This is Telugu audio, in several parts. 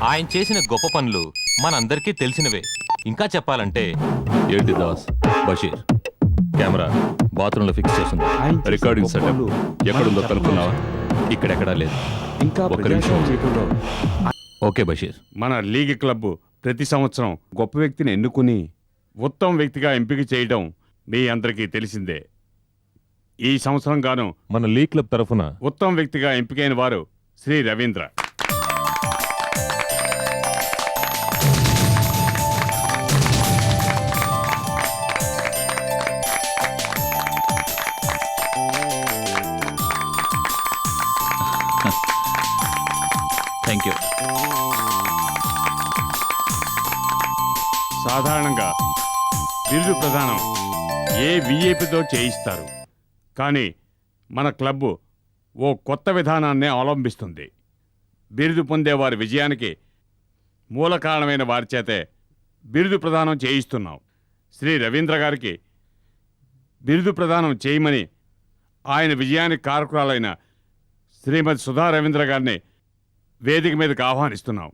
ఆయన చేసిన గొప్ప పనులు మనందరికీ తెలిసినవే. ఇంకా చెప్పాలంటే ఏంటి దాస్? బషీర్ కెమెరా బాత్రూంలో ఫిక్స్ చేసింది. రికార్డింగ్ సెటప్ ఎక్కడుందో కనుక్కున్నావా? ఇక్కడెక్కడా లేదు. ఇంకా ఒక్క నిమిషం. ఓకే బషీర్. మన లీగ్ క్లబ్ ప్రతి సంవత్సరం గొప్ప వ్యక్తిని ఎన్నుకుని ఉత్తమ వ్యక్తిగా ఎంపిక చేయడం మీ అందరికీ తెలిసిందే. ఈ సంవత్సరం గాను మన లీగ్ క్లబ్ తరఫున ఉత్తమ వ్యక్తిగా ఎంపికైన వారు శ్రీ రవీంద్ర. Thank you. సాధారణంగా బిరుదు ప్రదానం ఏ విఐపితో చేయిస్తారు, కానీ మన క్లబ్బు ఓ కొత్త విధానాన్నే అవలంబిస్తుంది. బిరుదు పొందే వారి విజయానికి మూల కారణమైన వారి చేతే బిరుదు ప్రదానం చేయిస్తున్నాం. శ్రీ రవీంద్ర గారికి బిరుదు ప్రదానం చేయమని ఆయన విజయానికి కారకురాలైన శ్రీమతి సుధా రవీంద్ర గారిని వేదిక మీదకి ఆహ్వానిస్తున్నాం.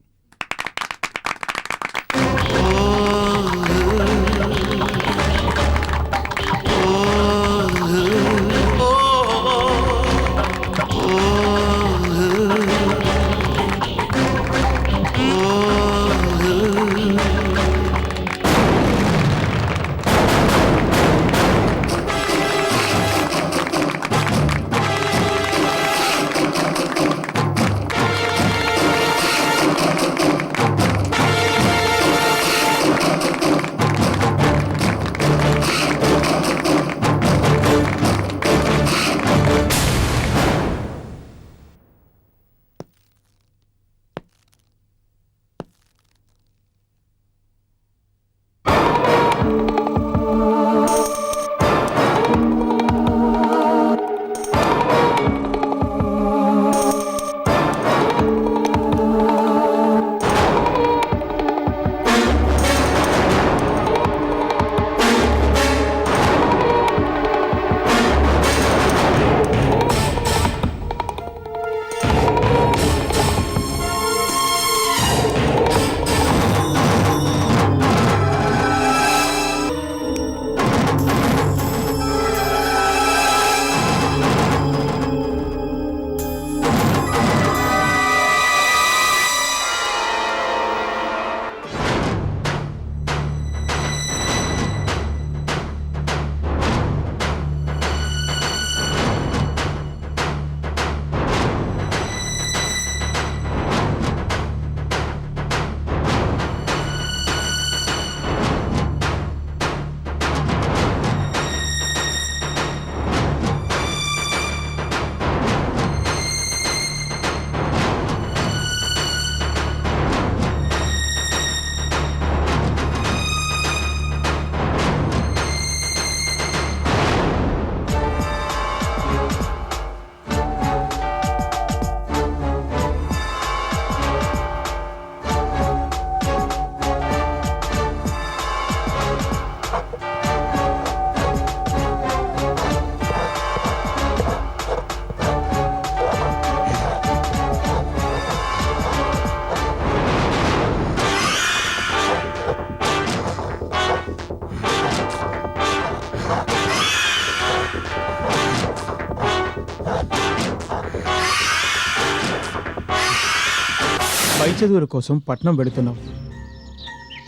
పై చదువుల కోసం పట్నం వెళుతున్నావు.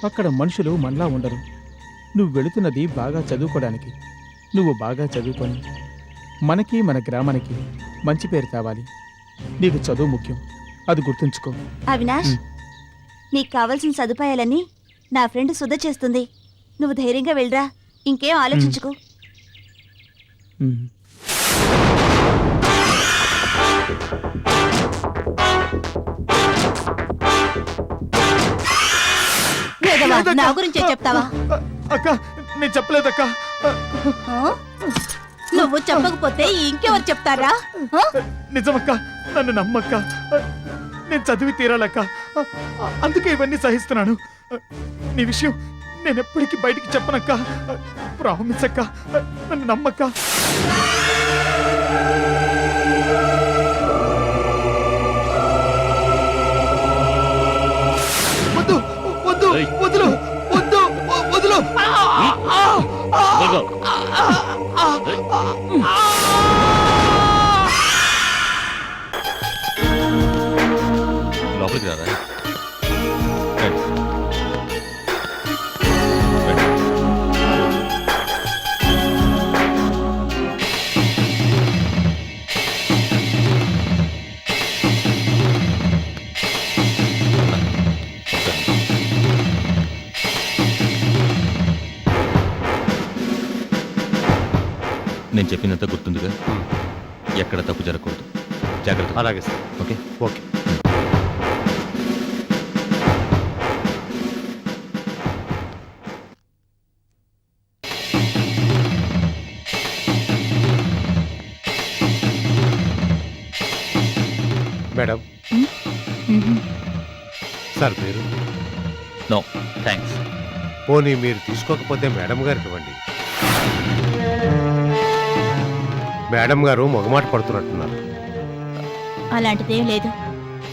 అక్కడ మనుషులు మనలా ఉండరు. నువ్వు వెళుతున్నది బాగా చదువుకోవడానికి. నువ్వు బాగా చదువుకొని మనకి మన గ్రామానికి మంచి పేరు తేవాలి. నీకు చదువు ముఖ్యం, అది గుర్తుంచుకో. అవినాష్, నీకు కావలసిన సదుపాయాలన్నీ నా ఫ్రెండ్ సుధ చేస్తుంది. నువ్వు ధైర్యంగా వెళ్ళరా, ఇంకేం ఆలోచించుకో. నా గురించే చెప్తావా? అక్క, నేను చెప్పలేదక్క. నువ్వు చెప్పకపోతే ఇంకెవరు చెప్తారా? నిజమక్క, నన్ను నమ్మక్క. నేను చదివి తీరాలక్క, అందుకే ఇవన్నీ సహిస్తున్నాను. నీ విషయం నేను ఎప్పటికీ బయటికి చెప్పనక్క. ప్రామిస్ అక్క, నన్ను నమ్మక్క. కూర్చో. లోపలికి రారా. రండి. రండి. నేను చెప్పినంత గుర్తుందిగా, ఎక్కడ తప్పు జరగకూడదు. జాగ్రత్త. అలాగే sir. Okay. Okay. Madam, sir మీరు నో థ్యాంక్స్. పోనీ మీరు తీసుకోకపోతే మేడం గారికి ఇవ్వండి. మేడం గారు మొగమాట పడుతున్నట్టున్నారు. అలాంటిదేం లేదు.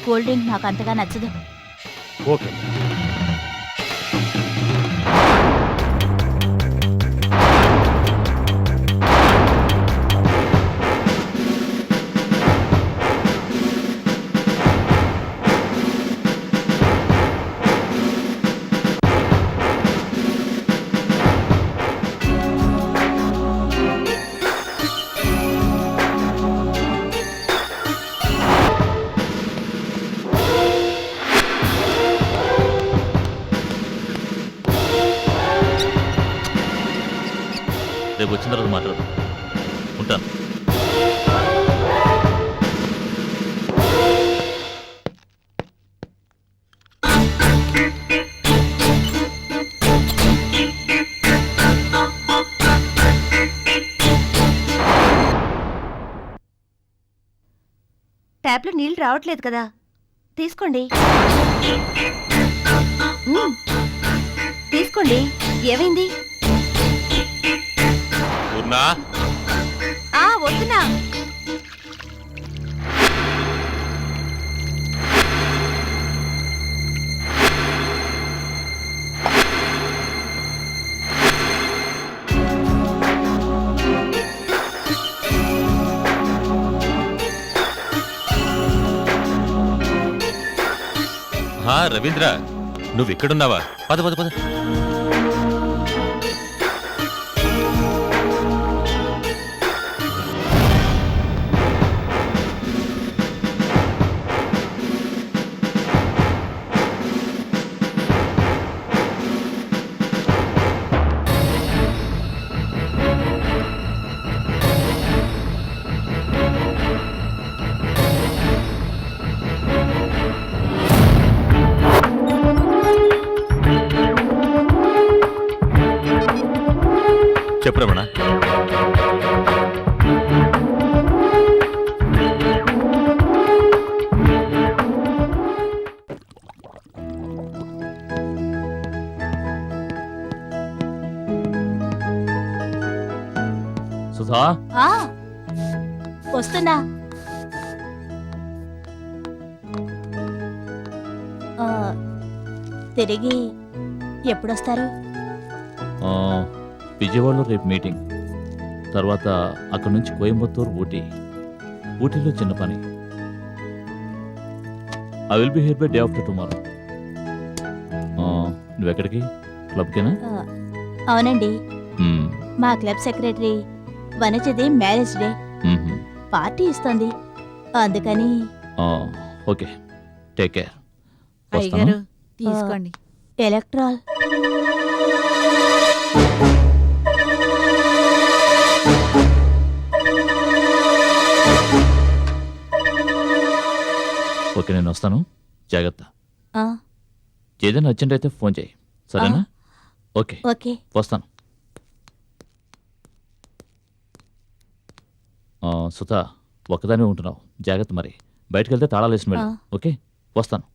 కూల్ డ్రింక్ నాకు అంతగా నచ్చదు. ఓకే. రేపు వచ్చిన తర్వాత మాట్లాడు. ఉంటాను. ట్యాప్లో నీళ్ళు రావట్లేదు కదా, తీసుకోండి. తీసుకోండి. ఏమైంది? పూర్ణా, వస్తున్నా. రవీంద్ర, నువ్వు ఇక్కడున్నావా? పద పద పద. చెప్పు రమణ. సుధా, వస్తున్నా. తిరిగి ఎప్పుడొస్తారు? విజయవాడలో రేపు మీటింగ్, తర్వాత అక్కడి నుంచి కోయంబత్తూర్, ఊటీలో చిన్న పని. I will be here by day after tomorrow. నువ్వెక్కడికి? క్లబ్కేనా? అవునండి, మా క్లబ్ సెక్రటరీ వనజది మ్యారేజ్ డే పార్టీ ఇస్తుంది, అందుకని. Okay, take care. అయ్యగారు తీసుకోండి. ఎలక్ట్రాల్. ఓకే, నేను వస్తాను. జాగ్రత్త. ఆ, ఏదైనా అర్జెంట్ అయితే ఫోన్ చేయి, సరేనా? Okay, okay. వస్తాను. సుధా, ఒక్కదానే ఉంటున్నావు, జాగ్రత్త. మరి బయటకు వెళ్తే తాళాలు వేసిన వెళ్ళు. ఓకే, వస్తాను.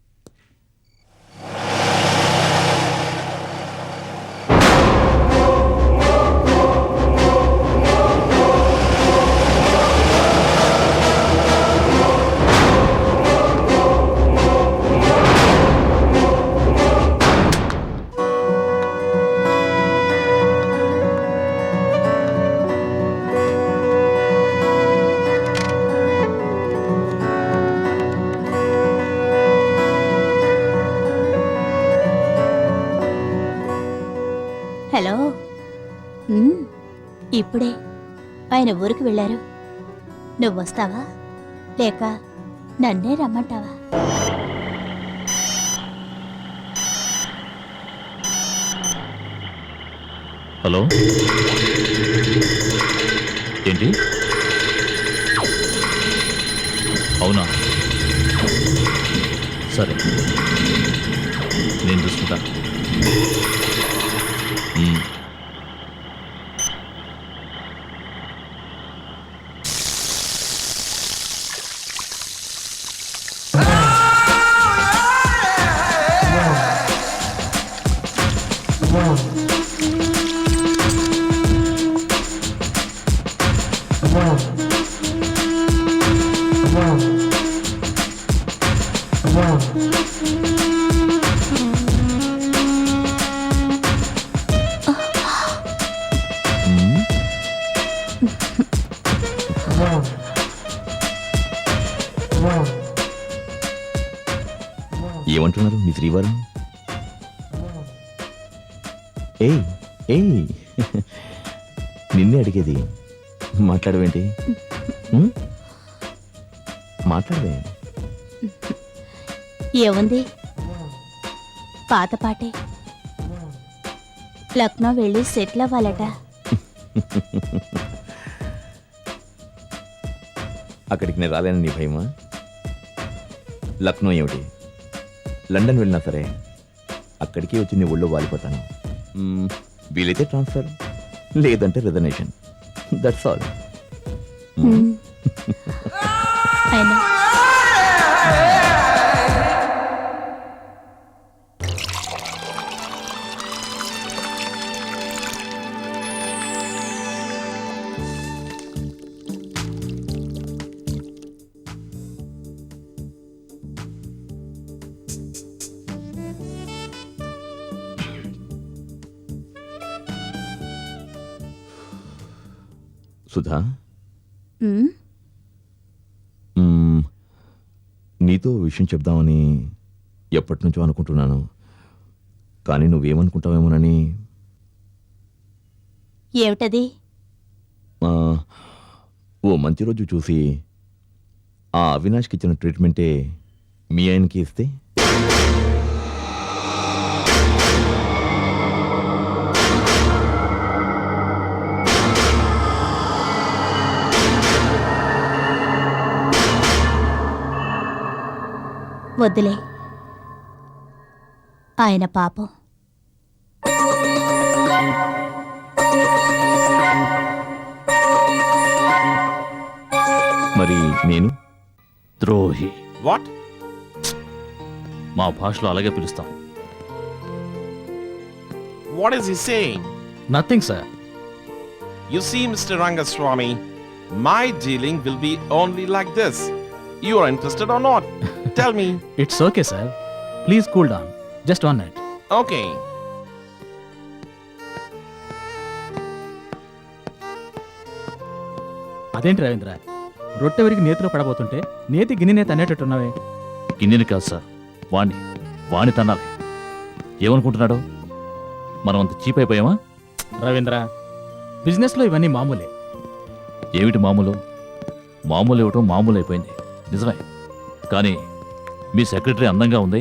ఉమ్, ఇప్పుడే ఆయన ఊరికి వెళ్ళారు. నువ్వు వస్తావా లేక నన్నే రమ్మంటావా? హలో ఏంటి? అవునా? సరే, నేను చూసుకుంటా. మ్మ్. మ్మ్. ఏమంటున్నారు మీ శ్రీవారు? ఏయ్ ఏయ్ నిన్నే అడిగేది, మాట్లాడవేంటి? ఉమ్? మాట్లాడవే. ఏముంది, పాత పాటే. లక్నో వెళ్ళి సెటిల్ అవ్వాలట. అక్కడికి నేను రాలేను నీ భయమా? లక్నో ఏమిటి, లండన్ వెళ్ళినా సరే అక్కడికి వచ్చి నీ ఒళ్ళో వాలిపోతాను. వీలైతే ట్రాన్స్ఫర్, లేదంటే రిజర్వేషన్. That's all. అయినా సుధా, ఉమ్, నీతో విషయం చెప్దామని ఎప్పటి నుంచో అనుకుంటున్నాను, కానీ నువ్వేమనుకుంటావేమోనని. ఏమిటది? ఆ, ఓ మంచి రోజు చూసి ఆ అవినాష్కి ఇచ్చిన ట్రీట్మెంటే మీ ఆయనకి ఇస్తే. వద్దులే, ఆయన పాపం. మరి నేను ద్రోహి. వాట్? మా భాషలో అలాగే పిలుస్తాం. What is he saying? Nothing sir. You see, Mr. Rangaswamy, my dealing will be only like this. You are interested or not? Tell me. It's okay sir, please cool down, just 1 night. Okay. అదేంటి రవీంద్ర, రొట్టె వరికి నేతిలో పడబోతుంటే నేతి గిన్నె తన్నేటట్టున్నావే. గిన్నెని కాదు సార్, వాణ్ణి తన్నాలి. ఏమనుకుంటున్నాడు? మనం అంత చీప్ అయిపోయామా? రవీంద్ర, బిజినెస్లో ఇవన్నీ మామూలే. ఏమిటి మామూలు? మామూలు ఇవ్వటం మామూలు అయిపోయింది, నిజమే. కానీ మీ సెక్రటరీ అందంగా ఉంది,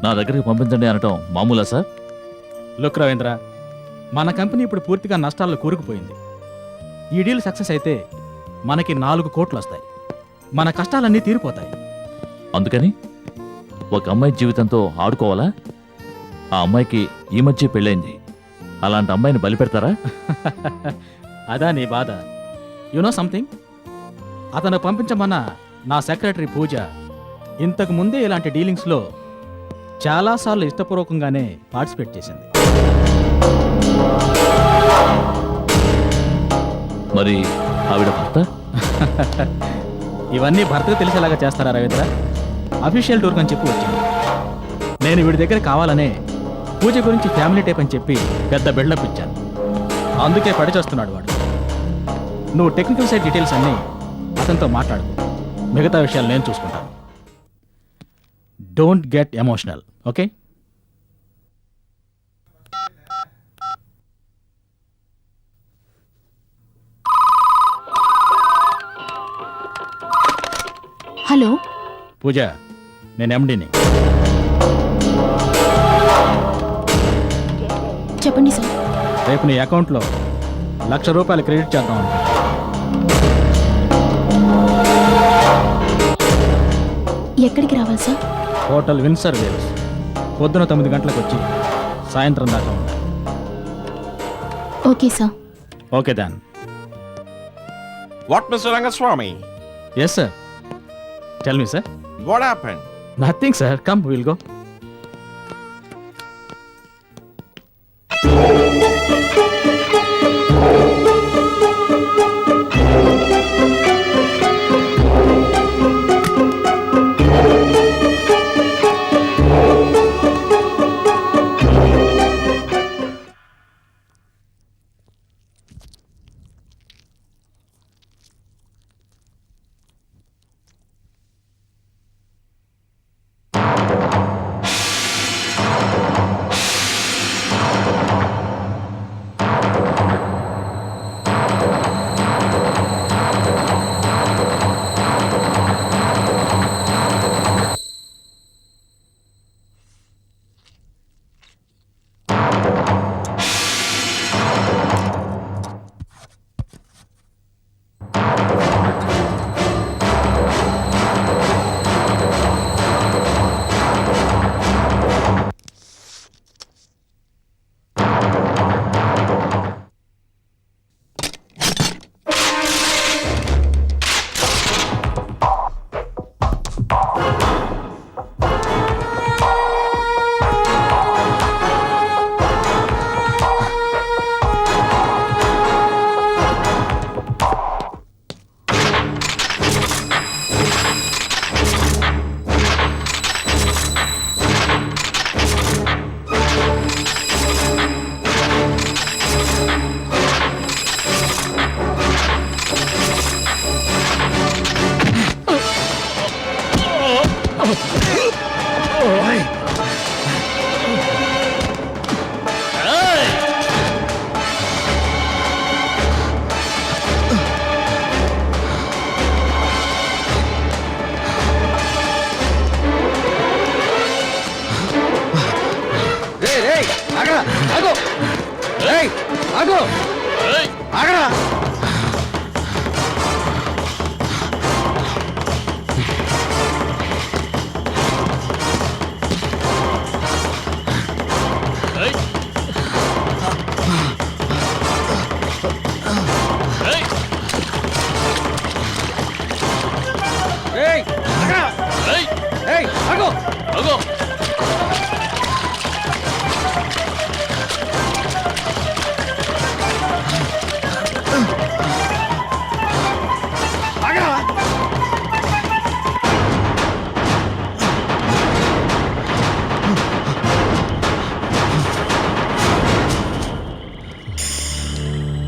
నా దగ్గరికి పంపించండి అనటం మామూలా సార్? లుక్ రవీంద్ర, మన కంపెనీ ఇప్పుడు పూర్తిగా నష్టాల్లో కూరుకుపోయింది. ఈ డీల్ సక్సెస్ అయితే మనకి 4 కోట్లు వస్తాయి, మన కష్టాలన్నీ తీరిపోతాయి. అందుకని ఒక అమ్మాయి జీవితంతో ఆడుకోవాలా? ఆ అమ్మాయికి ఈ మధ్య పెళ్ళైంది, అలాంటి అమ్మాయిని బలి పెడతారా? అదా నీ బాధ. యు నో సంథింగ్, అతను పంపించమన్న నా సెక్రటరీ పూజ ఇంతకు ముందే ఇలాంటి డీలింగ్స్లో చాలాసార్లు ఇష్టపూర్వకంగానే పార్టిసిపేట్ చేసింది. మరి ఆవిడ భర్త? ఇవన్నీ భర్తకు తెలిసేలాగా చేస్తారా రవీంద్ర? అఫీషియల్ టూర్ అని చెప్పి వచ్చింది. నేను వీడి దగ్గర కావాలనే పూజ గురించి ఫ్యామిలీ టైప్ అని చెప్పి పెద్ద బిల్డప్ ఇచ్చాను. అందుకే పడిచేస్తున్నాడు వాడు. నువ్వు టెక్నికల్ సైడ్ డీటెయిల్స్ అన్నీ అతనితో మాట్లాడు, మిగతా విషయాలు నేను చూసుకుంటాను. Don't get emotional, okay? Hello, Pooja, నేను ఎండిని. చెప్పండి సార్. రేపు నీ అకౌంట్లో ₹1,00,000 క్రెడిట్ చేద్దాం. ఎక్కడికి రావాలి సార్? Hotel Windsor Wales. పొద్దున 9 గంటలకు వచ్చి సాయంత్రం దాకా ఉండాలి. Okay sir. ఓకే దాన్. What, Mr. Rangaswamy? Yes sir. Tell me sir. What happened? Nothing sir. Come, will go.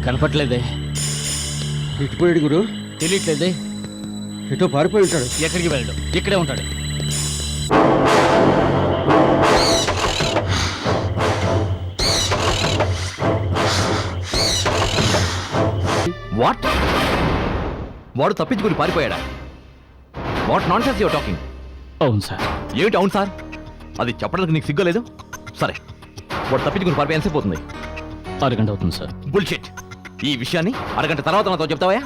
కనపట్లేదే. ఇటుపోయాడు గురు. తెలియట్లేదే. ఎటో పారిపోయి ఉంటాడు. ఎక్కడికి వెళ్ళడు, ఇక్కడే ఉంటాడు. వాట్? వాడు తప్పించుకుని పారిపోయాడా? What nonsense your talking? అవును సార్. ఏమిటి అవును సార్? అది చెప్పడానికి నీకు సిగ్గులేదు? సరే, వాడు తప్పించుకుని పారిపోయి ఎంతసేపు అవుతుంది? అరగంట అవుతుంది సార్. బుల్షిట్. ఈ విషయాన్ని అరగంట తర్వాత నాతో చెప్తావా?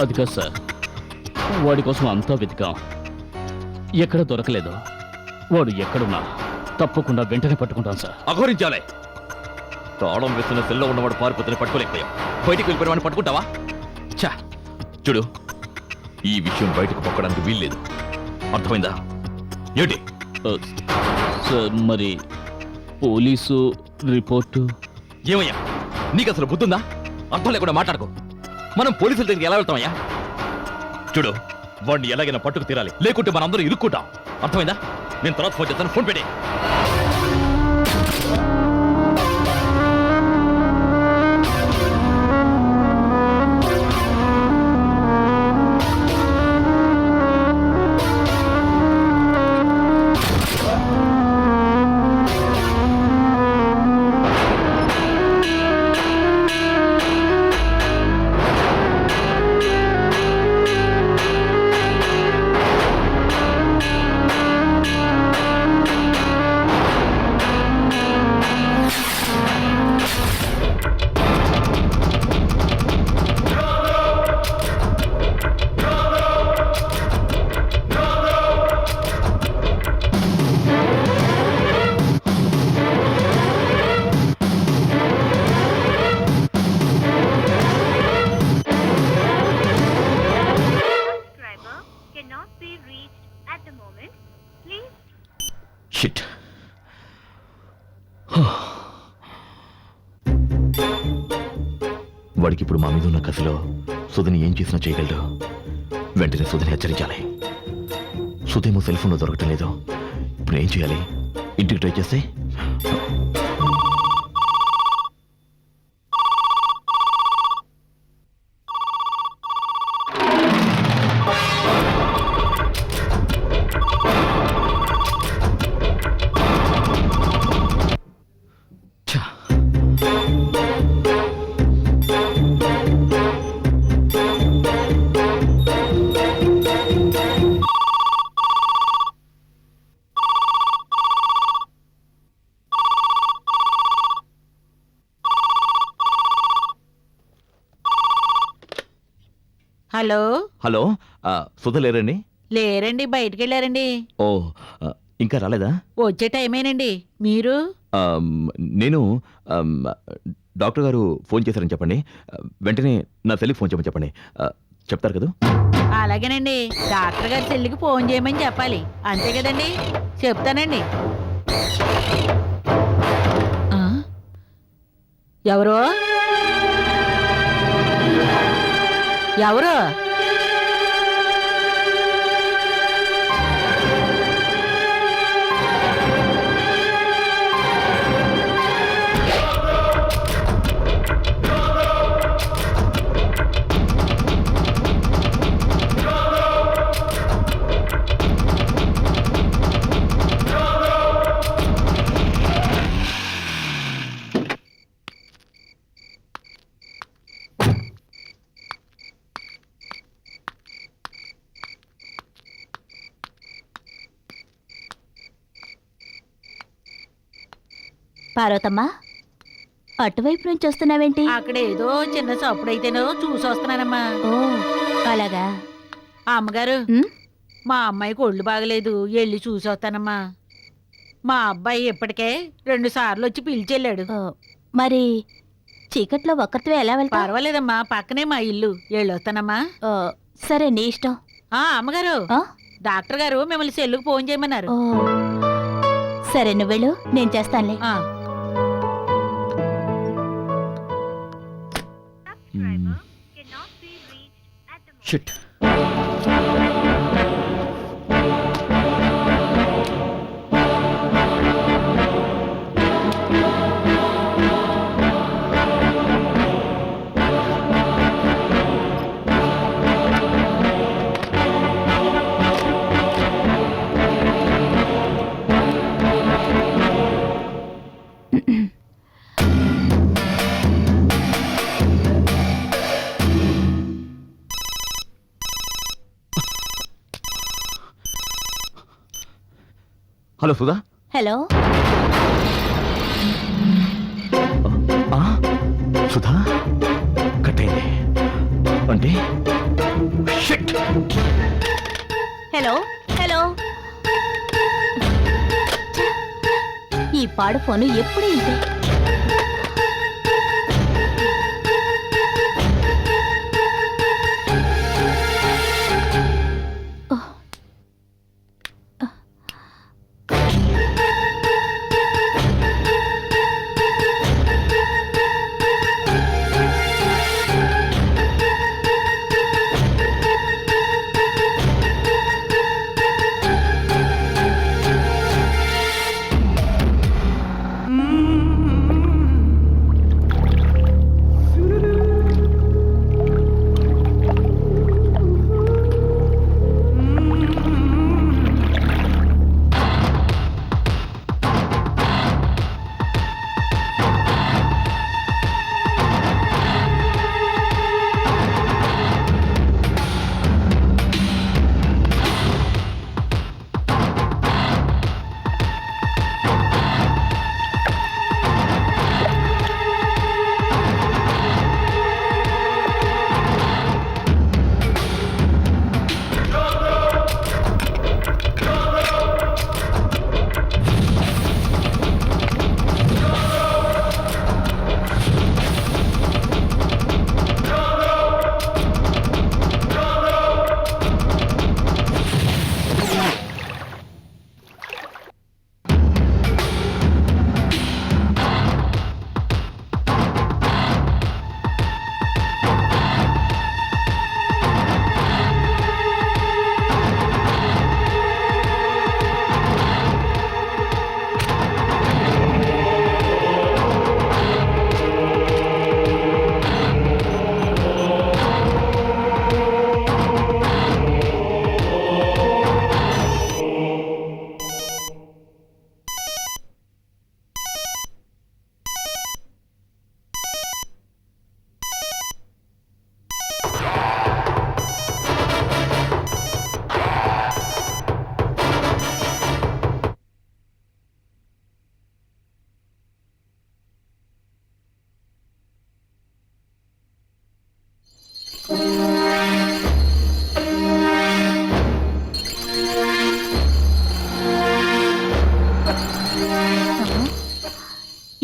అది కాదు సార్, వాడి కోసం అంతా వెతికాం, ఎక్కడ దొరకలేదు. వాడు ఎక్కడున్నా తప్పకుండా వెంటనే పట్టుకుంటాం సార్. అఘోరించాలే. తాళం వేస్తున్న సెల్లో ఉన్నవాడు పారిపోతే పట్టుకోలేకపోయాం. బయటికి వెళ్ళిపోయిన వాడిని పట్టుకుంటావా? చా, చూడు, ఈ విషయం బయటకు పొక్కడానికి వీల్లేదు. అర్థమైందా? ఏంటి సార్, మరి పోలీసు రిపోర్టు? ఏమయ్యా, నీకు అసలు బుద్ధుందా? అర్థం లేకుండా మాట్లాడుకో. మనం పోలీసుల దగ్గరికి ఎలా వెళ్తామయ్యా? చూడు, వాడిని ఎలాగైనా పట్టుకు తీరాలి, లేకుంటే మనందరం ఇరుక్కుంటాం. అర్థమైందా? నేను తర్వాత ఫోన్ చేస్తాను. ఫోన్ పెట్టే. వాడికి ఇప్పుడు మా మీద ఉన్న కసిలో సుధని ఏం చేసినా చేయగలడు. వెంటనే సుధని హెచ్చరించాలి. సుధేమో సెల్ ఫోన్లో దొరకటం లేదు. ఇప్పుడు ఏం చేయాలి? ఇంటికి ట్రై చేస్తే హలో హలో సుధ లేరండి? లేరండి, బయటికి వెళ్ళారండి. ఓ ఇంకా రాలేదా? వచ్చే టైమేనండి. మీరు? నేను డాక్టర్ గారు ఫోన్ చేశారని చెప్పండి. వెంటనే నా సెల్కి ఫోన్ చేయమని చెప్పండి. చెప్తారు కదా? అలాగేనండి, డాక్టర్ గారి చెల్లికి ఫోన్ చేయమని చెప్పాలి. అంతే కదండి, చెప్తానండి. ఎవరు ఎవరు? పార్వతమ్మా, అటువైపు నుంచి వస్తున్నావేంటి? అక్కడ ఏదో చిన్న చప్పుడైతేనో చూసి వస్తున్నానమ్మా. ఓ అలాగా. అమ్మగారు, ఉమ్, మా అమ్మాయికి ఒళ్ళు బాగలేదు, వెళ్ళి చూసి వస్తానమ్మా. మా అబ్బాయి ఇప్పటికే 2 సార్లు వచ్చి పిలిచెళ్ళాడు. ఓ, మరి చీకట్లో ఒక్కరితో ఎలా వెళ్తావు? పర్వాలేదమ్మా, పక్కనే మా ఇల్లు. వెళ్ళొస్తానమ్మా. ఓ, సరే నీ ఇష్టం. అమ్మగారు, ఆ? డాక్టర్ గారు మిమ్మల్ని సెల్లుకు ఫోన్ చేయమన్నారు. ఓ, సరే నువ్వు వెళ్ళు, నేను చేస్తానులే. Shit. Hello Sudha. Hello. Sudha cut అయింది అంటే షిట్. Hello hello. ఈ పాడు ఫోను ఎప్పుడు ఇంతే.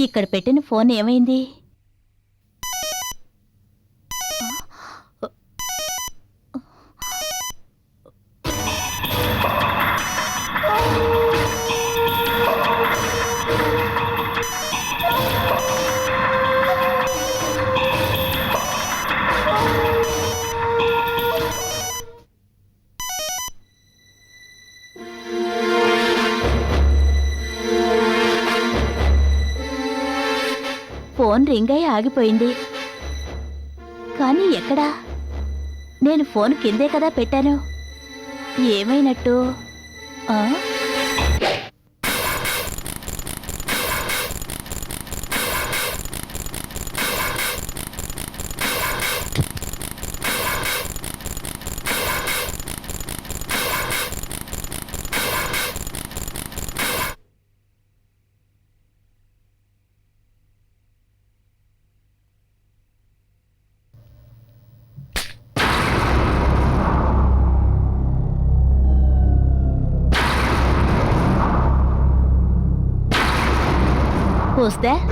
ఇక్కడ పెట్టిన ఫోన్ ఏమైంది? ఫోన్ రింగ్ అయి ఆగిపోయింది. కానీ ఎక్కడా? నేను ఫోన్ కిందే కదా పెట్టాను. ఏమైనట్టు? ఆ? Who's there?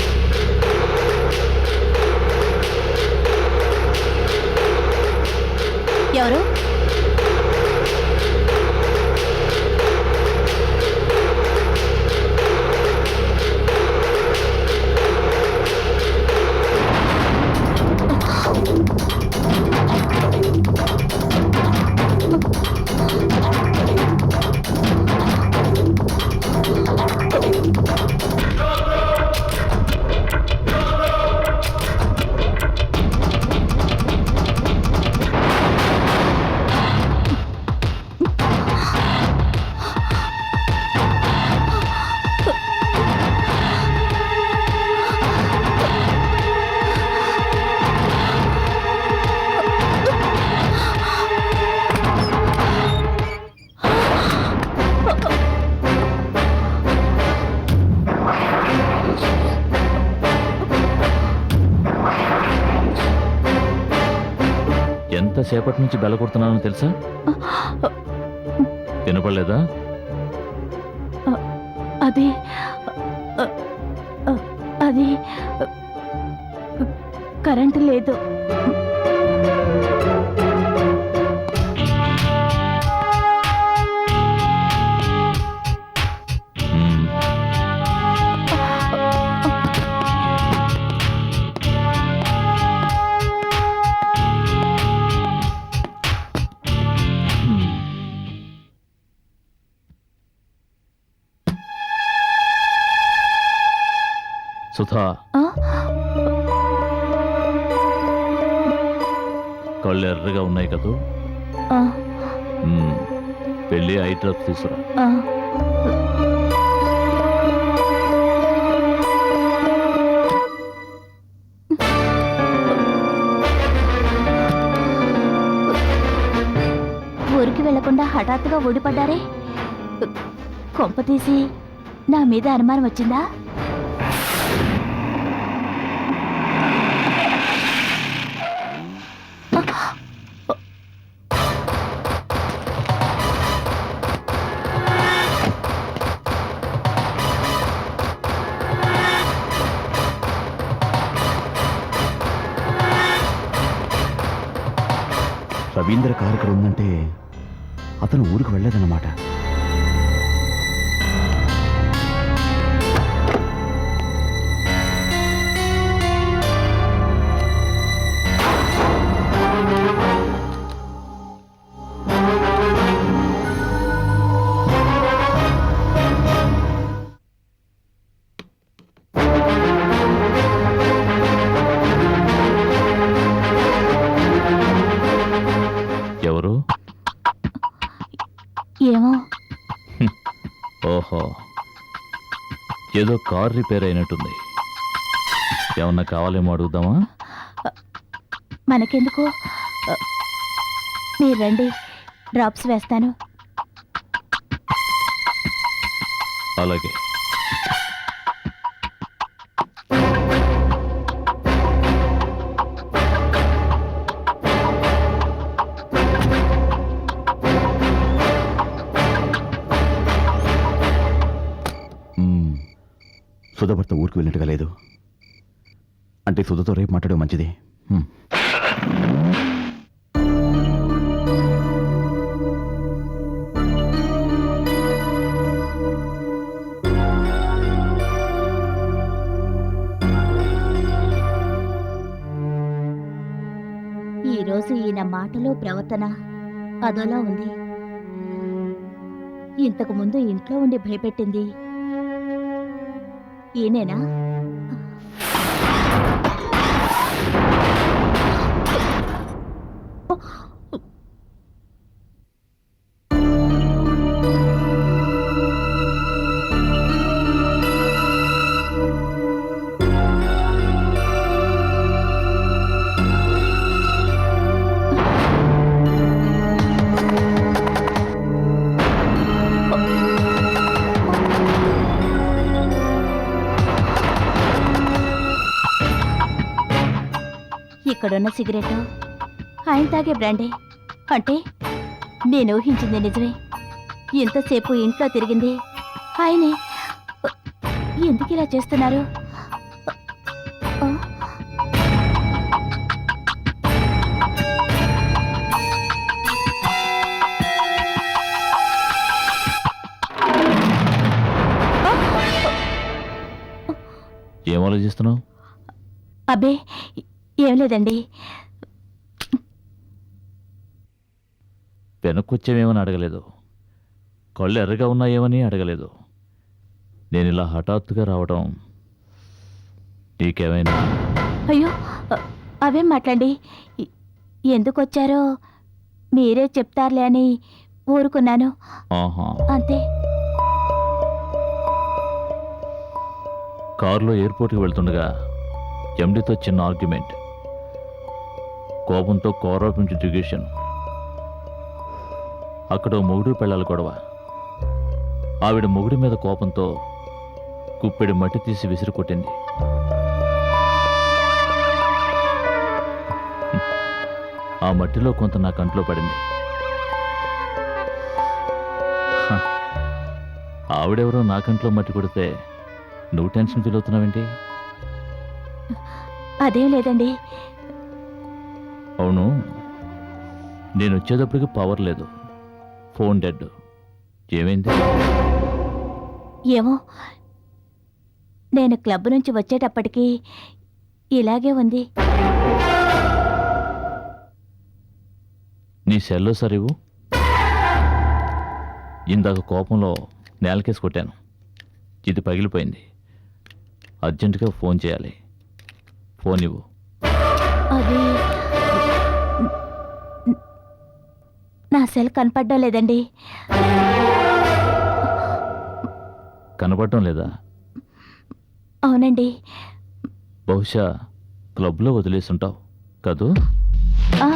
ఎవరు? ఎంతసేపటి నుంచి బెల్ల కొడుతున్నానో తెలుసా? వినపడలేదా? అది అది కరెంటు లేదు. సుధా, కళ్ళు ఎర్రగా ఉన్నాయి కదూ. వెళ్ళి ఐ డ్రాప్స్ తీసుకురా. ఊరికి వెళ్లకుండా హఠాత్తుగా ఊడిపడ్డారే. కొంప తీసి నా మీద అనుమానం వచ్చిందా? రవీంద్ర కారు ఇక్కడ ఉందంటే అతను ఊరికి వెళ్ళలేదన్నమాట. ఎవరు? ఏమో. ఓహో, ఏదో కార్ రిపేర్ అయినట్టుంది. ఏమన్నా కావాలేమో అడుగుదామా? మనకెందుకు, మీరు రండి, డ్రాప్స్ వేస్తాను. అలాగే. సుధ భర్త ఊరికి వెళ్ళినట్టుగా లేదు. అంటే సుధతో రేపు మాట్లాడడం మంచిది. ఈరోజు ఈయన మాటలు ప్రవర్తన అదోలా ఉంది. ఇంతకు ముందు ఇంట్లో ఉండి భయపెట్టింది ఈయనేనా? ఇక్కడున్న సిగరెట్ ఆయన తాగే బ్రాండే అంటే నేను ఊహించింది నిజమే. ఇంతసేపు ఇంట్లో తిరిగింది ఆయనే. ఎందుకు ఇలా చేస్తున్నారు? ఏం ఆలోచిస్తున్నావు? అబ్బే ఏం లేదండి. వెనక్కొచ్చేమేమని అడగలేదు, కళ్ళు ఎర్రగా ఉన్నాయేమని అడగలేదు. నేను ఇలా హఠాత్తుగా రావడం నీకేమైనా? అయ్యో అవేం మాట్లాడి ఎందుకు వచ్చారో మీరే చెప్తారులే అని ఊరుకున్నాను ఆహా. అంతే. కారులో ఎయిర్పోర్ట్కి వెళ్తుండగా ఎండితో చిన్న ఆర్గ్యుమెంట్, కోపంతో కోరాపించి దిగేశాను. అక్కడ మొగుడు పెళ్ళాల గొడవ. ఆవిడ మొగుడి మీద కోపంతో కుప్పెడి మట్టి తీసి విసిరి కొట్టింది. ఆ మట్టిలో కొంత నా కంట్లో పడింది. హ, ఆవిడెవరో నా కంట్లో మట్టి కొడితే నువ్వు టెన్షన్ ఫీల్ అవుతున్నావేంటి? అదేం లేదండి. అవును, నేను వచ్చేటప్పటికి పవర్ లేదు, ఫోన్ డెడ్. ఏమైంది? ఏమో నేను క్లబ్ నుంచి వచ్చేటప్పటికి ఇలాగే ఉంది. నీ సెల్లో సరివు. ఇందాక కోపంలో నేలకేసి కొట్టాను, ఇది పగిలిపోయింది. అర్జెంటుగా ఫోన్ చేయాలి. ఫోన్ ఇవ్వు. అది నా సెల్ కనపడడం లేదండి. కనపడటం లేదా? అవునండి. బహుశా క్లబ్లో వదిలేసుంటావు కదూ? ఆ,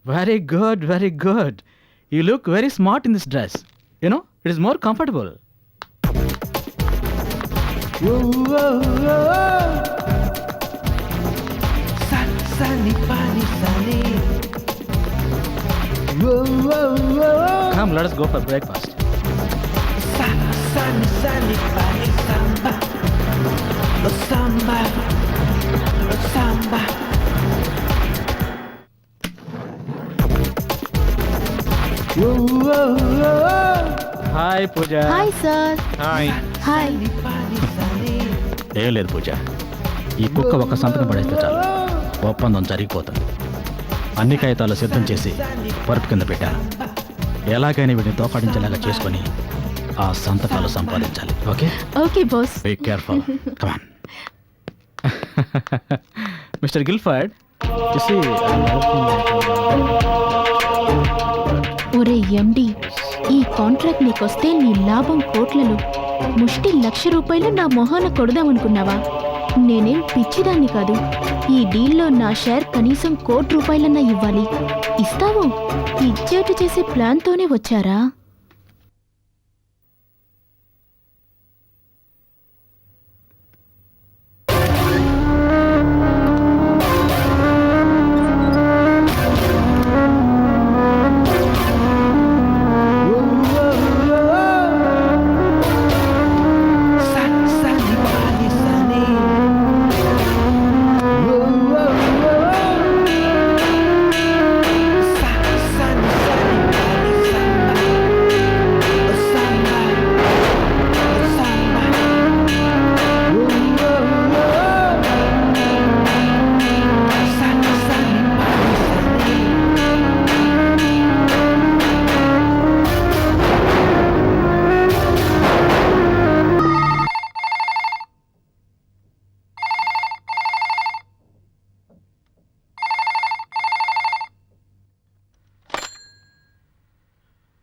very good, very good. You look very smart in this dress. You know it is more comfortable. Come, let us go for breakfast. Hi Pooja. Hi sir. Hi. Hi. ఏం లేదు పూజ, ఈ కుక్క ఒక్క సంతకం పడేస్తే చాలు ఒప్పందం జరిగిపోతుంది. అన్ని కాగితాలు సిద్ధం చేసి పరుపు కింద పెట్టాను. ఎలాగైనా వీటిని తోకాడించేలాగా చేసుకొని ఆ సంతకాలు సంపాదించాలి. Okay okay boss. Be careful. Come on. Mister Gilford, ఒరే ఎండి, ఈ కాంట్రాక్ట్ నీకొస్తే నీ లాభం కోట్లలో, ముష్టి ₹1,00,000 నా మొహాన కొడదామనుకున్నావా? నేనేం పిచ్చిదాన్ని కాదు. ఈ డీల్లో నా షేర్ కనీసం ₹1,00,00,000 ఇవ్వాలి. ఇస్తావు? ఇచ్చేటు చేసే ప్లాన్తోనే వచ్చారా?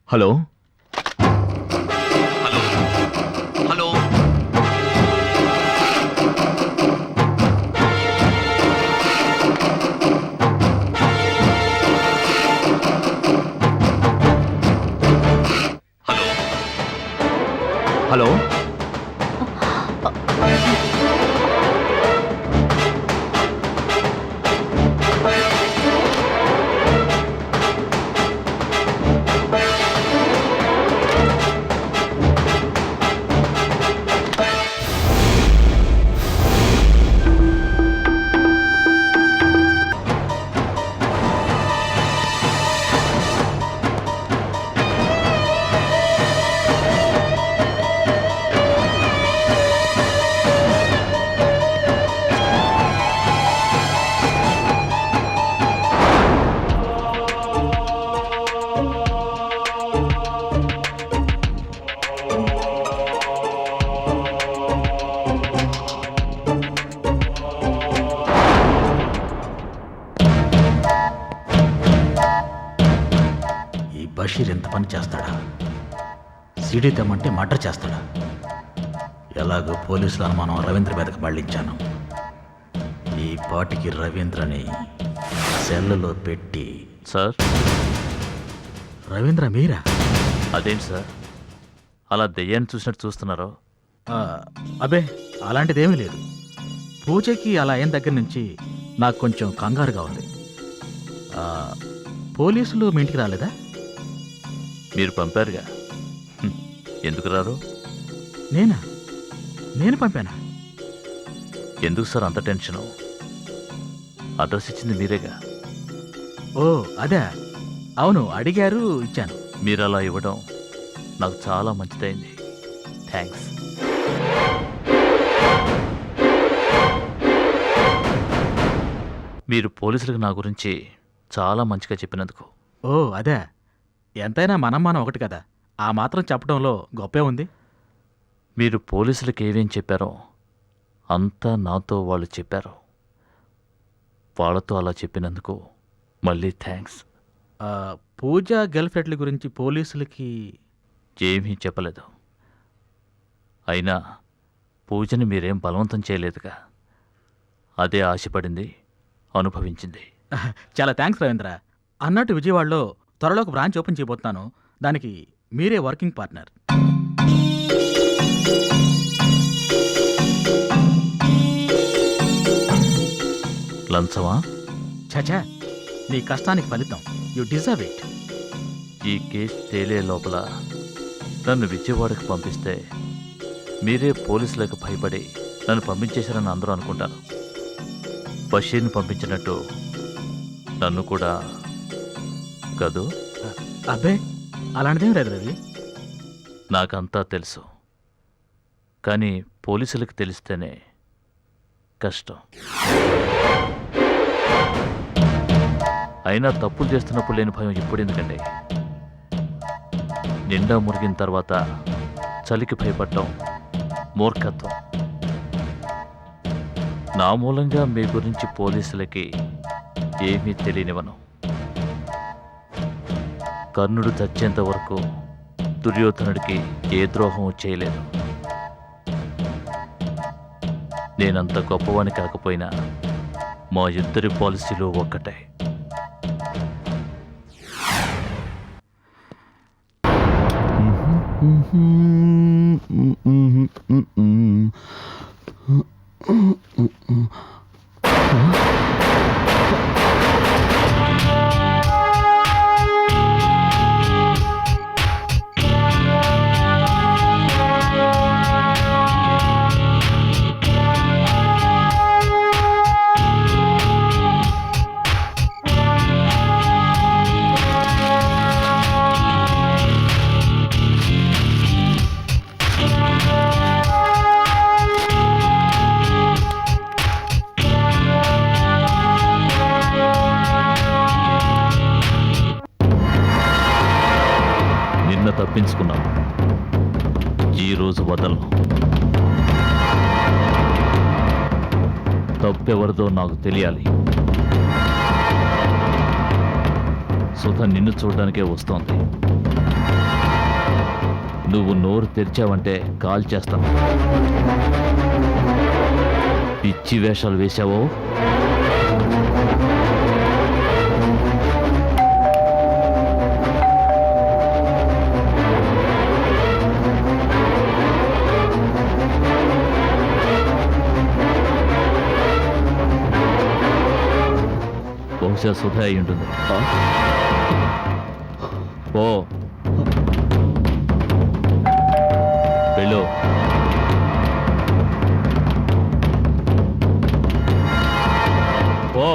Hello hello hello. Hello. Basheer ఎంత పని చేస్తాడా? సీడీ తెమ్మంటే మర్డర్ చేస్తాడా? ఎలాగో పోలీసుల అనుమానం రవీంద్ర మీదకి మళ్ళించాను. ఈ పాటికి రవీంద్రని సెల్లులో పెట్టి. సార్, రవీంద్ర మీరా? అదేంటి సార్ అలా దెయ్యాన్ని చూసినట్టు చూస్తున్నారో? అబే అలాంటిదేమీ లేదు. పూజకి అలా అయిన దగ్గర నుంచి నాకు కొంచెం కంగారుగా ఉంది. పోలీసులు మీ ఇంటికి రాలేదా? మీరు పంపారుగా, ఎందుకు రారు? నేను పంపానా? ఎందుకు సార్ అంత టెన్షను? అడ్రస్ ఇచ్చింది మీరేగా. ఓ అదే, అవును అడిగారు, ఇచ్చాను. మీరు అలా ఇవ్వడం నాకు చాలా మంచిదైంది. థ్యాంక్స్. మీరు పోలీసులకు నా గురించి చాలా మంచిగా చెప్పినందుకు. ఓ అదే, ఎంతైనా మనం ఒకటి కదా, ఆ మాత్రం చెప్పడంలో గొప్పే ఉంది. మీరు పోలీసులకు ఏమేం చెప్పారో అంతా నాతో వాళ్ళు చెప్పారు. వాళ్ళతో అలా చెప్పినందుకు మళ్ళీ థ్యాంక్స్. పూజ గర్ల్ ఫ్రెండ్ల గురించి పోలీసులకి ఏమీ చెప్పలేదు. అయినా పూజని మీరేం బలవంతం చేయలేదుగా, అదే ఆశపడింది, అనుభవించింది. చాలా థ్యాంక్స్ రవీంద్ర. అన్నట్టు విజయవాడలో త్వరలో ఒక బ్రాంచ్ ఓపెన్ చేయబోతున్నాను. దానికి మీరే వర్కింగ్ పార్ట్నర్. లంచమా? చచా, నీ కష్టానికి ఫలితం. You deserve it. ఈ కేసు తేలే లోపల నన్ను విజయవాడకు పంపిస్తే మీరే పోలీసులకు భయపడి నన్ను పంపించేశారని అందరూ అనుకుంటారు. బషీర్ని పంపించినట్టు నన్ను కూడా కదూ? అబ్బే, అలాంటిదేం లేదు రవి. నాకంతా తెలుసు, కానీ పోలీసులకు తెలిస్తేనే కష్టం. అయినా తప్పులు చేస్తున్నప్పుడు లేని భయం ఇప్పుడు ఎందుకండి? నిండా మురిగిన తర్వాత చలికి భయపడటం మూర్ఖత్వం. నా మూలంగా మీ గురించి పోలీసులకి ఏమీ తెలియనివను. కర్ణుడు చచ్చేంత వరకు దుర్యోధనుడికి ఏ ద్రోహం చేయలేదు. నేనంత గొప్పవాని కాకపోయినా మా ఇద్దరి పాలసీలు ఒక్కటే. నిన్న తప్పించుకున్నాను, ఈరోజు వదలను. తప్పెవరిదో నాకు తెలియాలి. సుధ నిన్ను చూడడానికే వస్తోంది. నువ్వు నోరు తెరిచావంటే కాల్ చేస్తాను. పిచ్చి వేషాలు వేశావో బహుశా సుధ అయి ఉంటుంది. ఓ వెళ్ళు. ఓ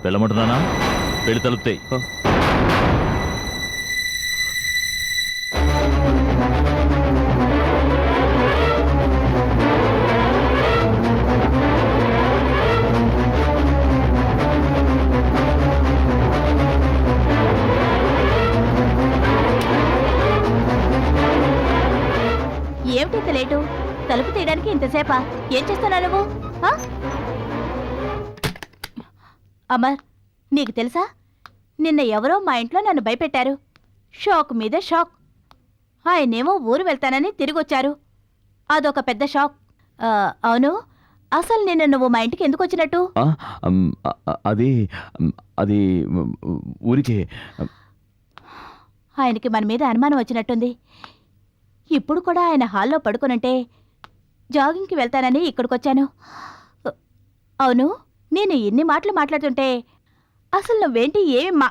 వెళ్ళమంటున్నానా? వెళ్ళి తలుపుతాయి. ఏమిటి ఇంత లేటు? తలుపు తీయడానికి ఇంతసేపా? ఏం చేస్తున్నావు నువ్వు? ఆ? అమర్, నీకు తెలుసా, నిన్న ఎవరో మా ఇంట్లో నన్ను భయపెట్టారు. షాక్ మీద షాక్. ఆయనేమో ఊరు వెళ్తానని తిరిగొచ్చారు. అదొక పెద్ద షాక్. అవును, అసలు నిన్న నువ్వు మా ఇంటికి ఎందుకు వచ్చినట్టు? అది ఊరికే. ఆయనకి మన మీద అనుమానం వచ్చినట్టుంది. ఇప్పుడు కూడా ఆయన హాల్లో పడుకునుంటే జాగింగ్కి వెళ్తానని ఇక్కడికొచ్చాను. అవును, నేను ఎన్ని మాటలు మాట్లాడుతుంటే అసలు నువ్వేంటి ఏమి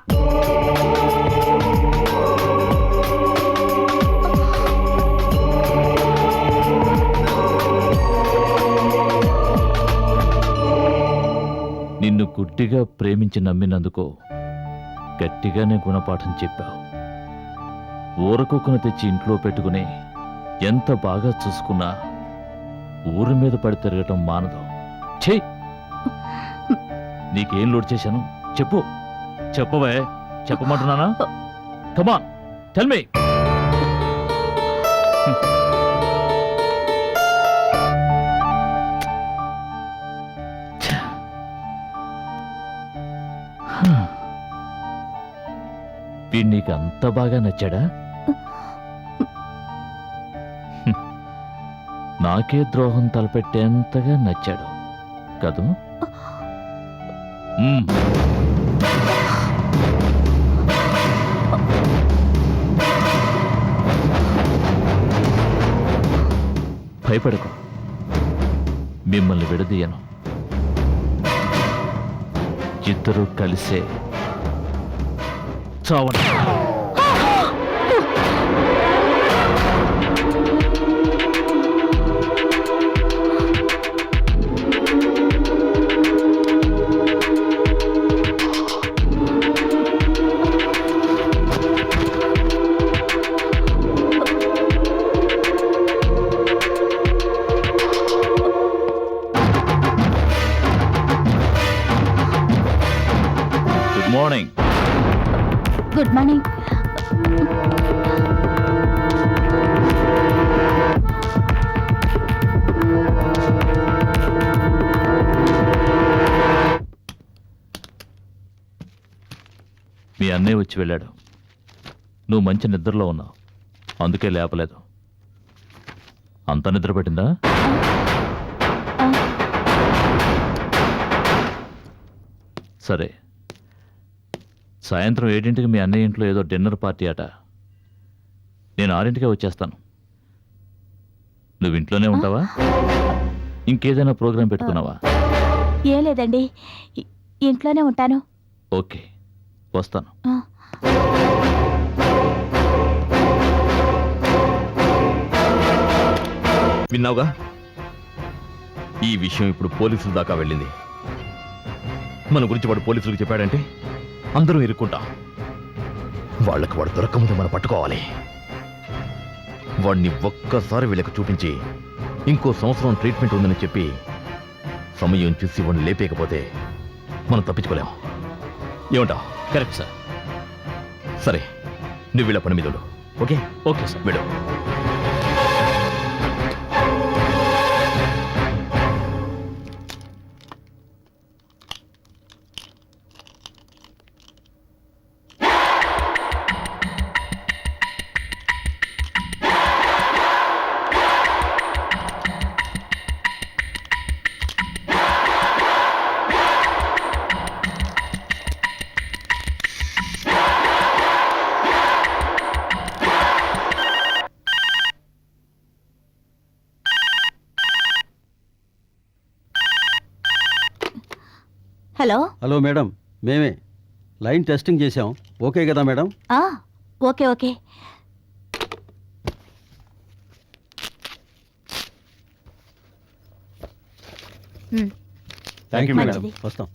నిన్ను గుడ్డిగా ప్రేమించి నమ్మినందుకు గట్టిగానే గుణపాఠం చెప్పావు. ఊరకుక్కను తెచ్చి ఇంట్లో పెట్టుకుని ఎంత బాగా చూసుకున్నా ఊరి మీద పడి తిరగటం మానదు. ఛీ, నీకేం లోడ్ చేశాను చెప్పు. చెప్పవే, చెప్పమంటున్నానా? కమాన్, టెల్ మీ. వీడు నీకు అంత బాగా నచ్చాడా? నాకే ద్రోహం తలపెట్టేంతగా నచ్చాడు. కాదు మ్మ్. భయపడకు, మిమ్మల్ని విడదీయను. ఇద్దరూ కలిసే చావండి. Good morning. Good morning. మీ అన్నయ్య వచ్చి వెళ్ళాడు. నువ్వు మంచి నిద్రలో ఉన్నావు, అందుకే లేపలేదు. అంత నిద్ర పెట్టిందా? సరే, సాయంత్రం 7ంటికి మీ అన్నయ్య ఇంట్లో ఏదో డిన్నర్ పార్టీ అట. నేను 6ంటికే వచ్చేస్తాను. నువ్వు ఇంట్లోనే ఉంటావా? ఇంకేదైనా ప్రోగ్రాం పెట్టుకున్నావా? ఏం లేదండి, ఇంట్లోనే ఉంటాను. ఓకే, వస్తాను. ఆ. విన్నావుగా, ఈ విషయం ఇప్పుడు పోలీసుల దాకా వెళ్ళింది. మన గురించి వాడు పోలీసులకు చెప్పాడంటే అందరూ ఇరుక్కుంటాం. వాళ్ళకి వాడు దొరకముందు మనం పట్టుకోవాలి. వాడిని ఒక్కసారి వీళ్ళకి చూపించి ఇంకో సంవత్సరం ట్రీట్మెంట్ ఉందని చెప్పి సమయం చూసి వాడిని లేపేయకపోతే మనం తప్పించుకోలేము. ఏమంటావు? Correct sir. సరే, నువ్వు వీళ్ళ పని మీద ఉండు. ఓకే? Okay sir. వీడు హలో. హలో మేడం, మేమే లైన్ టెస్టింగ్ చేసాం. ఓకే కదా madam? Okay okay. Thank you madam. మంచిది. వస్తాం.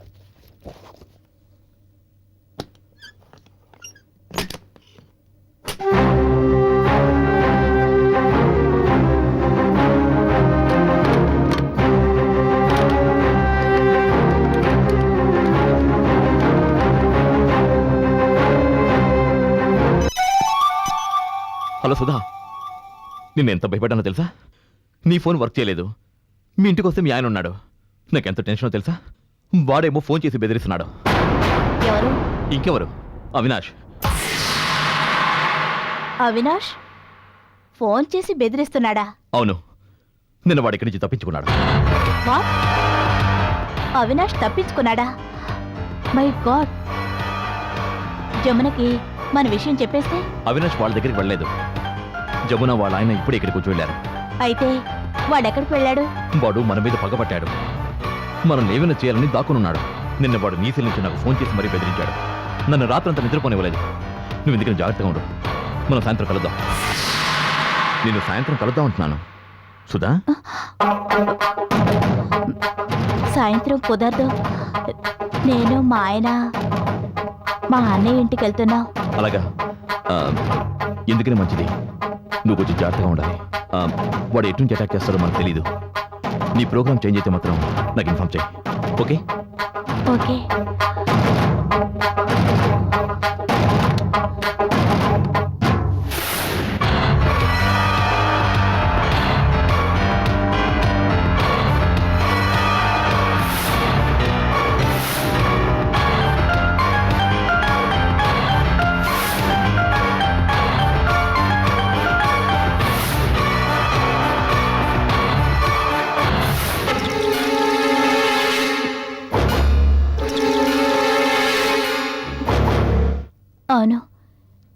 హలో సుధా, నిన్న ఎంత భయపడ్డానో తెలుసా? నీ ఫోన్ వర్క్ చేయలేదు. మీ ఇంటికి వస్తే మీ ఆయన ఉన్నాడు. నాకెంత టెన్షనో తెలుసా? వాడేమో ఫోన్ చేసి బెదిరిస్తున్నాడు. ఎవరు? ఇంకెవరు? అవినాష్. అవినాష్ ఫోన్ చేసి బెదిరిస్తున్నాడా? అవును, నిన్న వాడి ఇక్కడి నుంచి తప్పించుకున్నాడు. వాట్? అవినాష్ తప్పించుకున్నాడా? My god. జమునకి మన విషయం చెప్పేస్తే? అవినాష్ వాళ్ళ దగ్గరికి వెళ్ళలేదు. జమున వాళ్ళ ఆయన ఇప్పుడే ఇక్కడికి వచ్చి వెళ్ళారు. అయితే వాడెక్కడికి వెళ్ళాడు? వాడు మన మీద పగబట్టాడు. మనం ఏమైనా చేయాలని దాక్కునున్నాడు. నిన్న వాడు నీ సెల్ నుంచి నాకు ఫోన్ చేసి మరీ బెదిరించాడు. నన్ను రాత్రంతా నిద్రపోనివ్వలేదు. నువ్వు ఎందుకని జాగ్రత్తగా ఉండు. మనం సాయంత్రం కలుద్దాం. నేను సాయంత్రం కలుద్దాం అంటున్నాను సుధా. సాయంత్రం కుదరదు. నేను మా ఆయన మా అన్నయ్య ఇంటికి వెళ్తున్నాం. అలాగా? ఎందుకని మంచిది. నువ్వు కొంచెం జాగ్రత్తగా ఉండాలి. వాడు ఎటు నుంచి అటాక్ చేస్తాడో మనకు తెలీదు. నీ ప్రోగ్రామ్ చేంజ్ అయితే మాత్రం నాకు ఇన్ఫార్మ్ చేయి. ఓకే? ఓకే.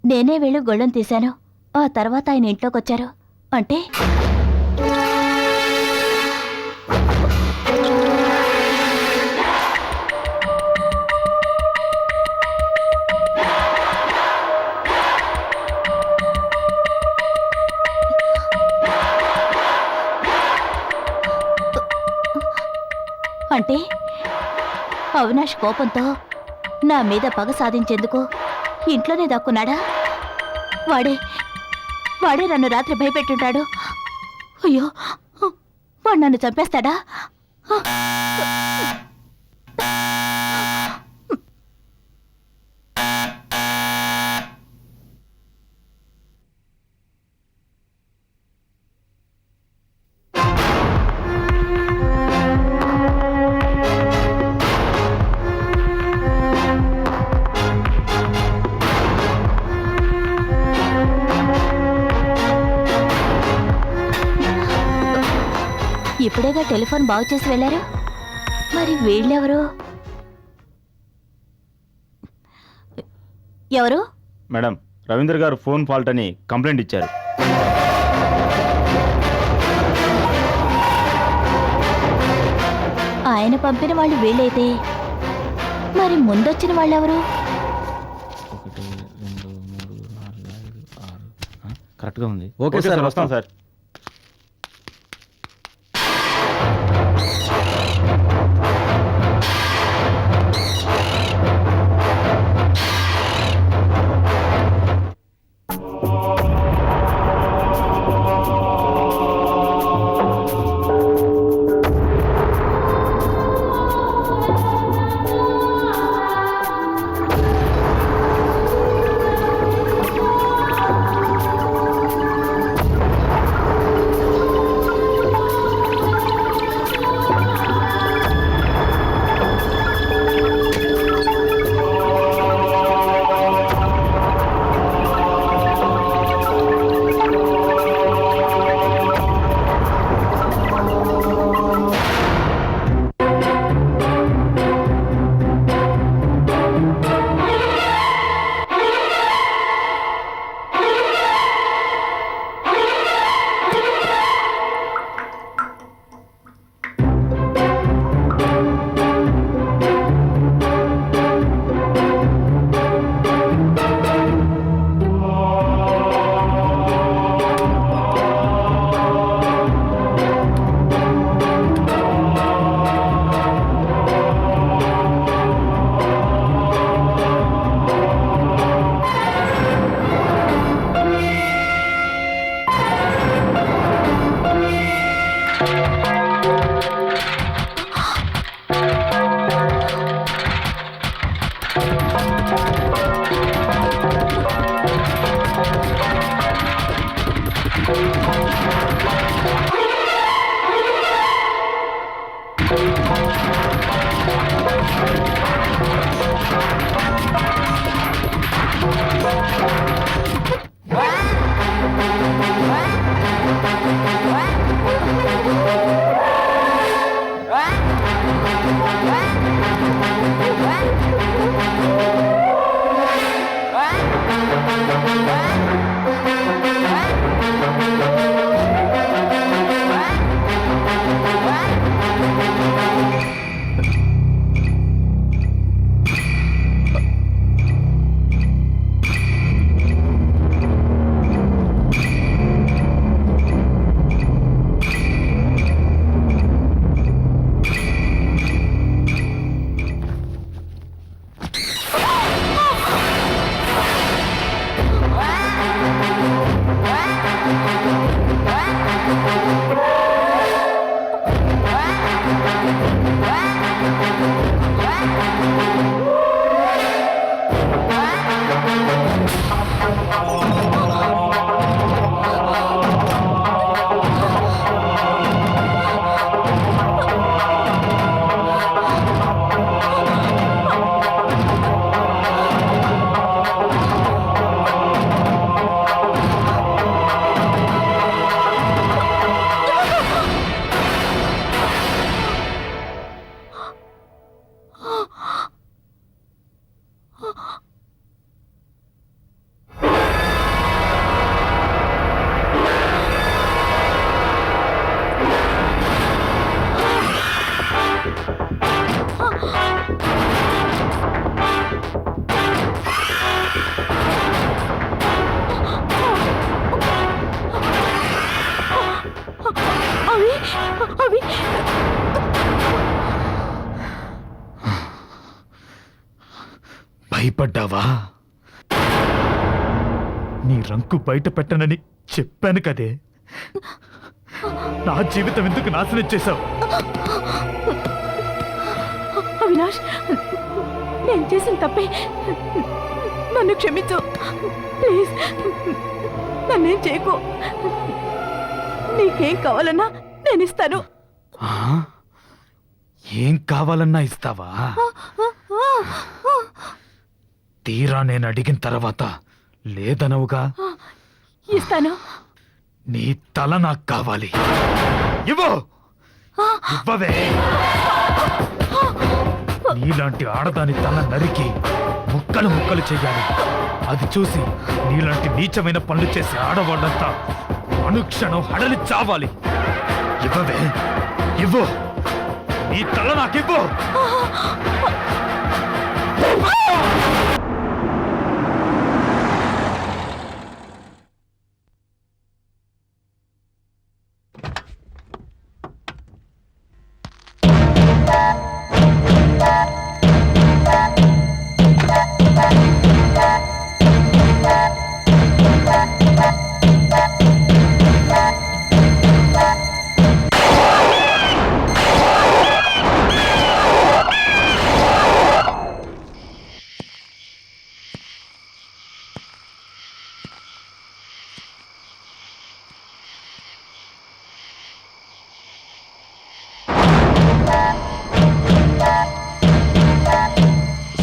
నేనే వెళ్ళి గొళ్ళెం తీశాను. ఆ తర్వాత ఆయన ఇంట్లోకి వచ్చారు. అంటే అంటే అవినాష్ కోపంతో నా మీద పగ సాధించేందుకు ఇంట్లోనే దాక్కున్నాడా? వాడే నన్ను రాత్రి భయపెట్టుంటాడు. అయ్యో, వాడు నన్ను చంపేస్తాడా? ఇప్పుడేగా టెలిఫోన్ బాగు చేసి వెళ్ళారు. మరి వీళ్ళెవరు? ఎవరు? మేడం, రవీంద్ర గారు ఫోన్ ఫాల్ట్ అని కంప్లైంట్ ఇచ్చారు. ఆయన పంపిన వాళ్ళు వీళ్ళైతే మరి ముందొచ్చిన వాళ్ళెవరు? కరెక్ట్గా ఉంది. ఓకే సార్, వస్తాం సార్. భయపడ్డావా? నీ రంకు బయట పెట్టనని చెప్పాను కదే. నా జీవితం ఎందుకు నాశనం చేశావు? అవినాష్, నేను చేసిన తప్పే. నన్ను క్షమించు ప్లీజ్. నన్నేం చేయకు. నీకేం కావాలన్నా నేను ఇస్తాను. ఆ? ఏం కావాలన్నా ఇస్తావా? తీరా నేను అడిగిన తర్వాత లేదనవుగా. ఇస్తాను. నీ తల నాకు కావాలి. ఇవ్వు. ఇవ్వవే. నీలాంటి ఆడదాని తల నరికి ముక్కలు ముక్కలు చెయ్యాలి. అది చూసి నీలాంటి నీచమైన పనులు చేసే ఆడవాళ్ళంతా అనుక్షణం హడలి చావాలి. ఇవ్వవే. ఇవ్వు. నీ తల నాకివ్వు.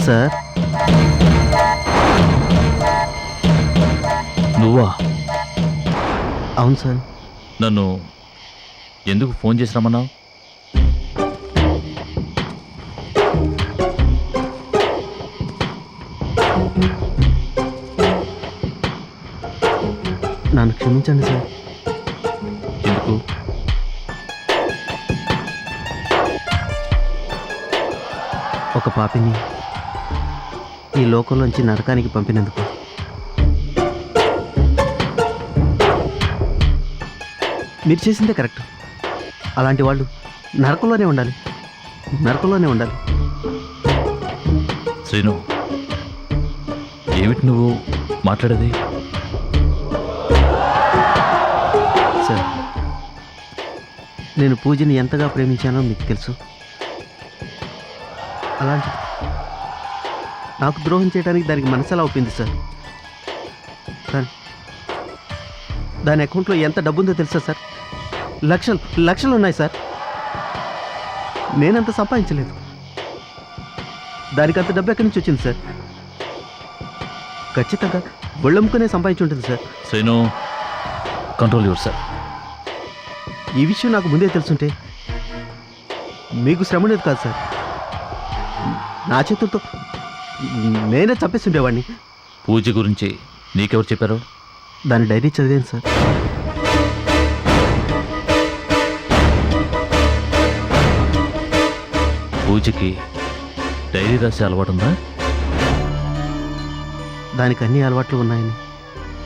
సార్, నువ్వా? అవును సార్. నన్ను ఎందుకు ఫోన్ చేసి రమ్మన్నావు? నన్ను క్షమించండి సార్. ఎందుకు? ఒక పాపిని ఈ లోకంలోంచి నరకానికి పంపినందుకు. మీరు చేసిందే కరెక్ట్. అలాంటి వాళ్ళు నరకంలోనే ఉండాలి. నరకంలోనే ఉండాలి. శ్రీను, ఏమిటి నువ్వు మాట్లాడేది? సార్, నేను పూజని ఎంతగా ప్రేమించానో మీకు తెలుసు. అలాంటి నాకు ద్రోహం చేయడానికి దానికి మనసలా ఒప్పింది సార్. కానీ దాని అకౌంట్లో ఎంత డబ్బుందో తెలుసా సార్? లక్షలు లక్షలు ఉన్నాయి సార్. నేనంత సంపాదించలేదు. దానికి అంత డబ్బు ఎక్కడి నుంచి వచ్చింది సార్? ఖచ్చితంగా ఒళ్ళమ్ముకునే సంపాదించి ఉంటుంది sir. Srinu, control your self. ఈ విషయం నాకు ముందే తెలుసుంటే మీకు శ్రమ ఉండేది కాదు సార్. నా చేతులతో నేనే చంపేస్తుండేవాడిని. పూజ గురించి నీకెవరు చెప్పారు? దాని డైరీ చదివాను సార్. పూజకి డైరీ రాసే అలవాటు ఉందా? దానికి అన్ని అలవాట్లు ఉన్నాయని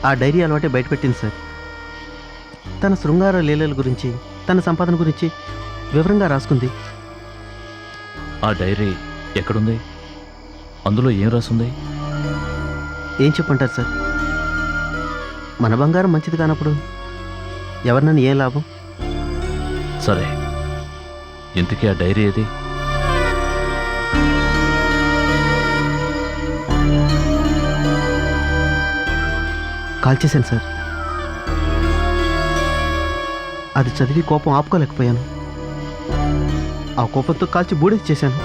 ఆ డైరీ అలవాటే బయటపెట్టింది సార్. తన శృంగార లీలల గురించి, తన సంపాదన గురించి వివరంగా రాసుకుంది. ఆ డైరీ ఎక్కడుంది? అందులో ఏం రాసుంది? ఏం చెప్పంటారు సార్? మన బంగారం మంచిది కానప్పుడు ఎవరినని ఏం లాభం? సరే, ఇంతకీ ఆ డైరీ ఏది? కాల్ చేశాను సార్. అది చదివి కోపం ఆపుకోలేకపోయాను. ఆ కోపంతో కాల్చి బూడిద చేశాను.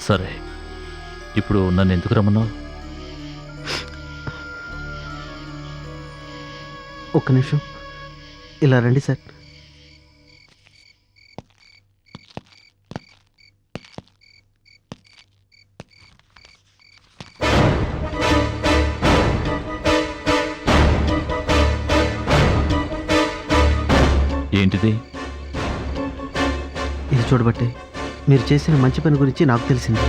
సరే, ఇప్పుడు నన్ను ఎందుకు రమ్మన్నావు? ఒక్క నిమిషం ఇలా రండి సార్. ఏంటిది? ఇది చూడబట్టే మీరు చేసిన మంచి పని గురించి నాకు తెలిసింది.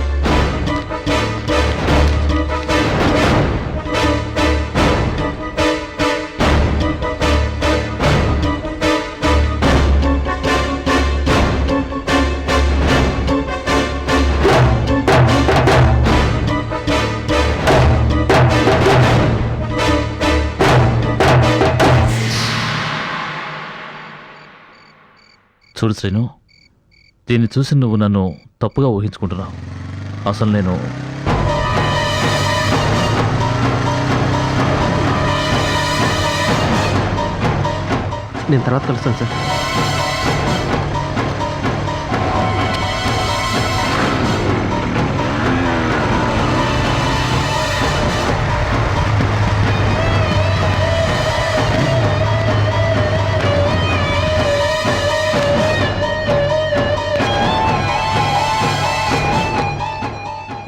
చూడు శ్రీను, దీన్ని చూసి నువ్వు నన్ను తప్పుగా ఊహించుకుంటున్నావు. అసలు నేను తర్వాత కలుస్తాను సార్.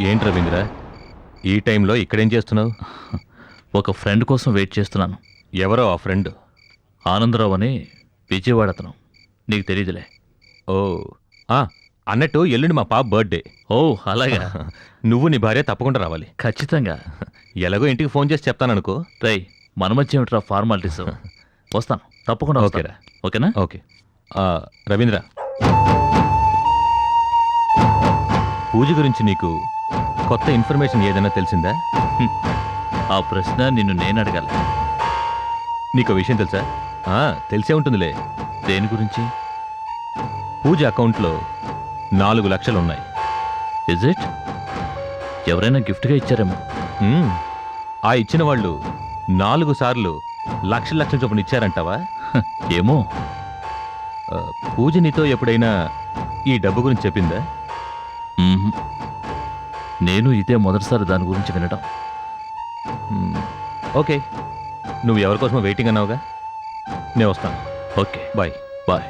ఏంటి రవీంద్ర, ఈ టైంలో ఇక్కడేం చేస్తున్నావు? ఒక ఫ్రెండ్ కోసం వెయిట్ చేస్తున్నాను. ఎవరో ఆ ఫ్రెండ్? ఆనందరావు అని విజయవాడ అతను. నీకు తెలియదులే. ఓ ఆ, అన్నట్టు ఎల్లుండి మా పాప బర్త్డే. ఓ అలాగా. నువ్వు నీ భార్య తప్పకుండా రావాలి. ఖచ్చితంగా. ఎలాగో ఇంటికి ఫోన్ చేసి చెప్తాననుకో. రేయ్, మన మధ్య ఏమిట్రా ఫార్మాలిటీస్? వస్తాను, తప్పకుండా వస్తాను. ఓకేరా. ఓకేనా? ఓకే. రవీంద్ర, పూజ గురించి నీకు కొత్త ఇన్ఫర్మేషన్ ఏదైనా తెలిసిందా? ఆ ప్రశ్న నిన్ను నేను అడగాలి. నీకు విషయం తెలుసా? తెలిసే ఉంటుందిలే. దేని గురించి? పూజ అకౌంట్లో 4 లక్షలు ఉన్నాయి. Is it? ఎవరైనా గిఫ్ట్గా ఇచ్చారేమో. ఆ ఇచ్చిన వాళ్ళు 4 సార్లు లక్షల చొప్పున ఇచ్చారంటావా? ఏమో. పూజ నీతో ఎప్పుడైనా ఈ డబ్బు గురించి చెప్పిందా? నేను ఇదే మొదటిసారి దాని గురించి వినడం. ఓకే, నువ్వు ఎవరికోసమో వెయిటింగ్ అన్నావుగా, నేను వస్తాను. Okay, bye. బాయ్.